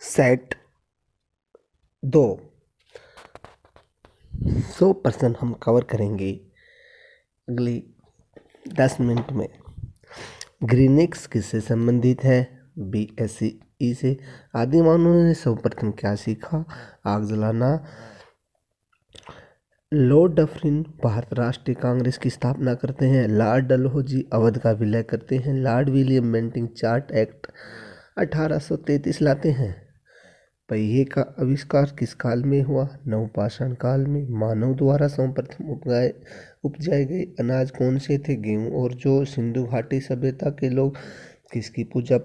Set 2 100% हम cover करेंगे अगली 10 मिनट में। ग्रीनिक्स किससे संबंधित है? BSE से। आदि मानव ने सर्वप्रथम क्या सीखा? आग जलाना। लॉर्ड डफरिन भारत राष्ट्रीय कांग्रेस की स्थापना करते हैं। लॉर्ड डलहौजी अवध का विलय करते हैं। Lord William Bentinck chart act 1833 लाते हैं। पहिए का आविष्कार किस काल में हुआ? नवपाषाण काल में। मानव द्वारा सर्वप्रथम उपजाए गए अनाज कौन से थे? गेहूं और जौ। सिंधु घाटी सभ्यता के लोग किसकी पूजा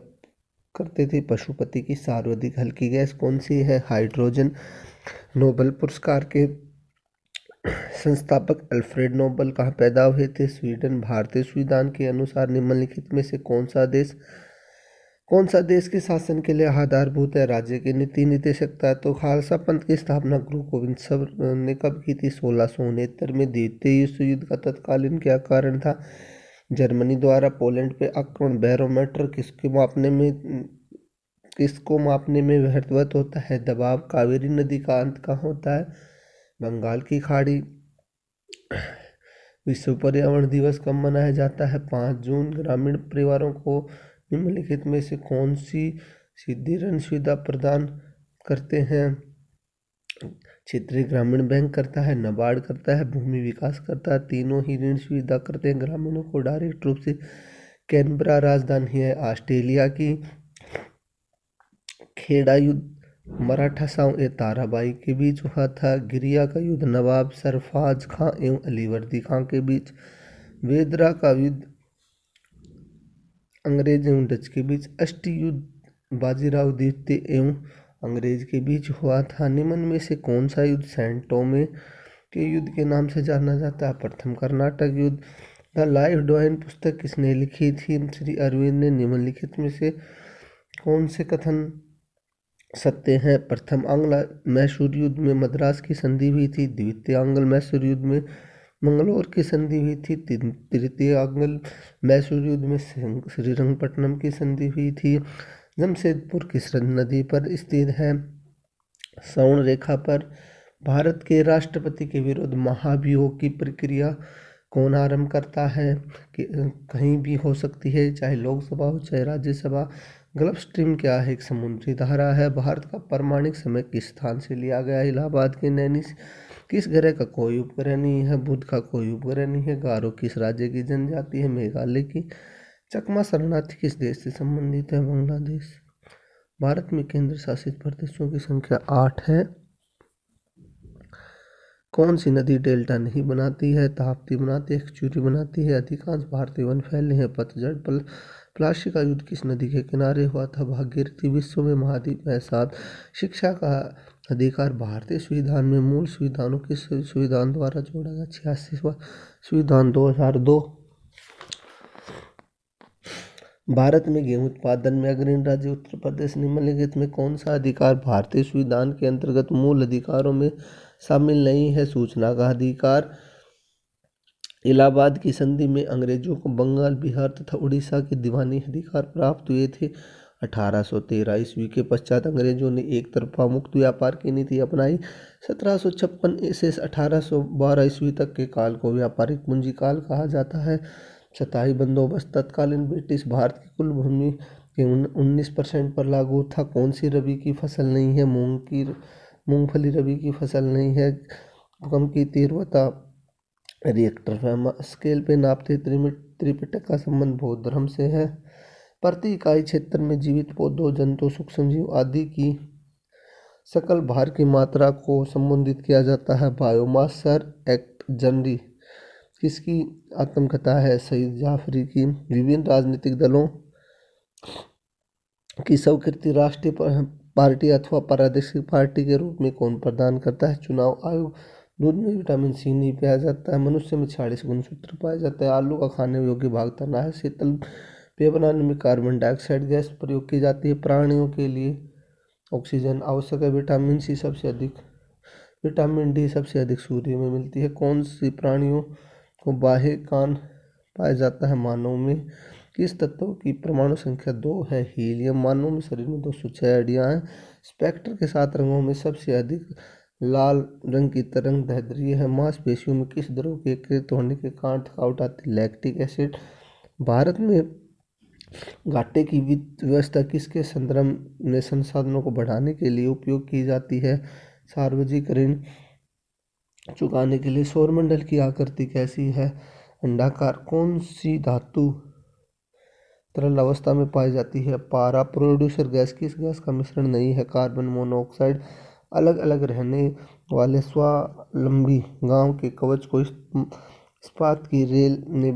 करते थे? पशुपति की। सर्वाधिक हल्की गैस कौन सी है? हाइड्रोजन। नोबेल पुरस्कार के संस्थापक अल्फ्रेड नोबेल कहाँ पैदा हुए थे? स्वीडन। भारतीय संविधान के अनुसार निम्नलिखित में से कौन सा देश के शासन के लिए आधारभूत है? राज्य की नीति निर्देशकता। तो खालसा पंथ की स्थापना गुरु गोविंद सिंह ने कब की थी? 1669 में। द्वितीय विश्व युद्ध का तत्कालीन क्या कारण था? जर्मनी द्वारा पोलैंड पे आक्रमण। बैरोमीटर किसको मापने में व्यवहृत होता है? दबाव। कावेरी नदी का अंत कहाँ होता है? बंगाल की खाड़ी। विश्व पर्यावरण दिवस कब मनाया जाता है? 5 जून। ग्रामीण परिवारों को निम्नलिखित में से कौन सी सीधी ऋण सुविधा प्रदान करते हैं? क्षेत्रीय ग्रामीण बैंक करता है, नाबार्ड करता है, भूमि विकास करता है। तीनों ही ऋण सुविधा करते हैं ग्रामीणों को डायरेक्ट रूप से। कैनबरा राजधानी है ऑस्ट्रेलिया की। खेड़ा युद्ध मराठा साव ए ताराबाई के बीच हुआ था। गिरिया का युद्ध नवाब सरफराज खां एवं अलीवर्दी खां के बीच। वेदरा का युद्ध अंग्रेज एवं डच के बीच। अष्टी युद्ध बाजीराव द्वितीय एवं अंग्रेज के बीच हुआ था। निम्न में से कौन सा युद्ध सैन टोमे के युद्ध के नाम से जाना जाता है? प्रथम कर्नाटक युद्ध। द लाइफ ड्राइंग पुस्तक किसने लिखी थी? श्री अरविंद ने। निम्नलिखित में से कौन से कथन सत्य हैं? प्रथम आंग्ल मैसूर युद्ध में मद्रास की संधि हुई थी। द्वितीय आंग्ल मैसूर युद्ध में मंगलौर की संधि हुई थी। तृतीय आंग्ल मैसूर युद्ध में श्रीरंगपट्टनम की संधि हुई थी। जमशेदपुर किस नदी पर स्थित है? सवर्ण रेखा पर। भारत के राष्ट्रपति के विरुद्ध महाभियोग की प्रक्रिया कौन आरंभ करता है? कि कहीं भी हो सकती है, चाहे लोकसभा हो चाहे राज्यसभा। गल्फ स्ट्रीम क्या है? एक समुद्री धारा है। भारत का प्रमाणिक समय किस स्थान से लिया गया? इलाहाबाद के नैनी। किस ग्रह का कोई उपग्रह नहीं है? बुध का कोई उपग्रह नहीं है। गारो किस राज्य की जनजाति है? मेघालय की। चकमा शरणार्थी किस देश से संबंधित है? बांग्लादेश। भारत में केंद्र शासित प्रदेशों की संख्या 8 है। कौन सी नदी डेल्टा नहीं बनाती है? ताप्ती बनाती है, खजूरी बनाती है। अधिकांश भारतीय वन फैले हैं। पतझड़ प्लासी का युद्ध किस नदी के किनारे हुआ था? भागीरथी। विश्व में महाद्वीप है 7। शिक्षा का अधिकार भारतीय संविधान में मूल संविधानों के संविधान द्वारा जोड़ा गया 86वां संविधान 2002। भारत में गेहूं उत्पादन में अग्रणी राज्य उत्तर प्रदेश। निम्नलिखित में कौन सा अधिकार भारतीय संविधान के अंतर्गत मूल अधिकारों में शामिल नहीं है? सूचना का अधिकार। इलाहाबाद की संधि में अंग्रेजों को बंगाल, बिहार तथा उड़ीसा के दीवानी अधिकार प्राप्त हुए थे। 1813 ईस्वी के पश्चात अंग्रेजों ने एक तरफा मुक्त व्यापार की नीति अपनाई। 1756 से 1812 ईस्वी तक के काल को व्यापारिक पूंजी काल कहा जाता है। सताही बंदोबस्त तत्कालीन ब्रिटिश भारत की कुल भूमि के 19% पर लागू था। कौन सी रबी की फसल नहीं है? मूंगफली रबी की फसल नहीं है। भूकंप की तीव्रता रिएक्टर स्केल पे नापते। त्रिपिटक का संबंध बौद्ध धर्म से है। प्रति इकाई क्षेत्र में जीवित पौधों, जंतु, सूक्ष्मजीव आदि की सकल भार की मात्रा को संबोधित किया जाता है। बायोमास सर एक्ट जनरी किसकी आत्मकथा है? सईद जाफरी की। विभिन्न राजनीतिक दलों की स्वीकृति राष्ट्रीय पार्टी अथवा प्रादेशिक पार्टी के रूप में कौन प्रदान करता है? चुनाव आयोग। दूध में विटामिन सी नहीं पाया जाता है। मनुष्य में 46 गुणसूत्र पाए जाते हैं। आलू का खाने योग्य भाग तना है। शीतल पेय बनाने में कार्बन डाइऑक्साइड गैस प्रयोग की जाती है। प्राणियों के लिए ऑक्सीजन आवश्यक है। विटामिन डी सबसे अधिक सूर्य में मिलती है। कौन सी प्राणियों को बाह्य कान पाया जाता है? मानव में। किस तत्व की परमाणु संख्या 2 है? हीलियम। मानव में शरीर में 206 हड्डियां हैं। स्पेक्ट्र के 7 रंगों में सबसे अधिक लाल रंग की तरंग दैर्ध्य है। मांसपेशियों में किस द्रव के एकत्रित होने के कारण थकावट आती है? Lactic acid. भारत में घाटे की वित्त व्यवस्था किसके संदर्भ में संसाधनों को बढ़ाने के लिए उपयोग की जाती है? सार्वजनिक ऋण चुकाने के लिए। सौरमंडल की आकृति कैसी है? अंडाकार। कौन सी धातु तरल अवस्था में पाई जाती है? पारा। प्रोड्यूसर गैस किस गैस का मिश्रण नहीं है? Carbon monoxide. अलग अलग रहने वाले स्वावलंबी गांव के कवच को इस्पात की रेल ने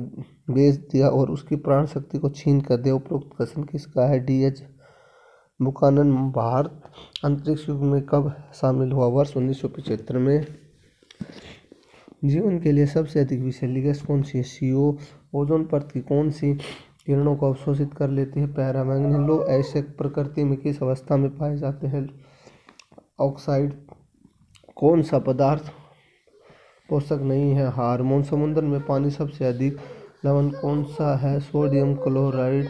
बेच दिया और उसकी प्राण शक्ति को छीन कर दिया। उपरोक्त कथन किसका है? D.H. बुकानन। भारत अंतरिक्ष युग में कब शामिल हुआ? वर्ष 1975 में। जीवन के लिए सबसे अधिक विषैली गैस कौन सी है? CO। ओजोन परत की कौन सी किरणों को अवशोषित कर लेती है? पैरामैग्नेट। लोह अयस्क प्रकृति में किस अवस्था में पाए जाते हैं? ऑक्साइड। कौन सा पदार्थ पोषक नहीं है? हार्मोन। समुद्र में पानी सबसे अधिक लवण कौन सा है? Sodium chloride.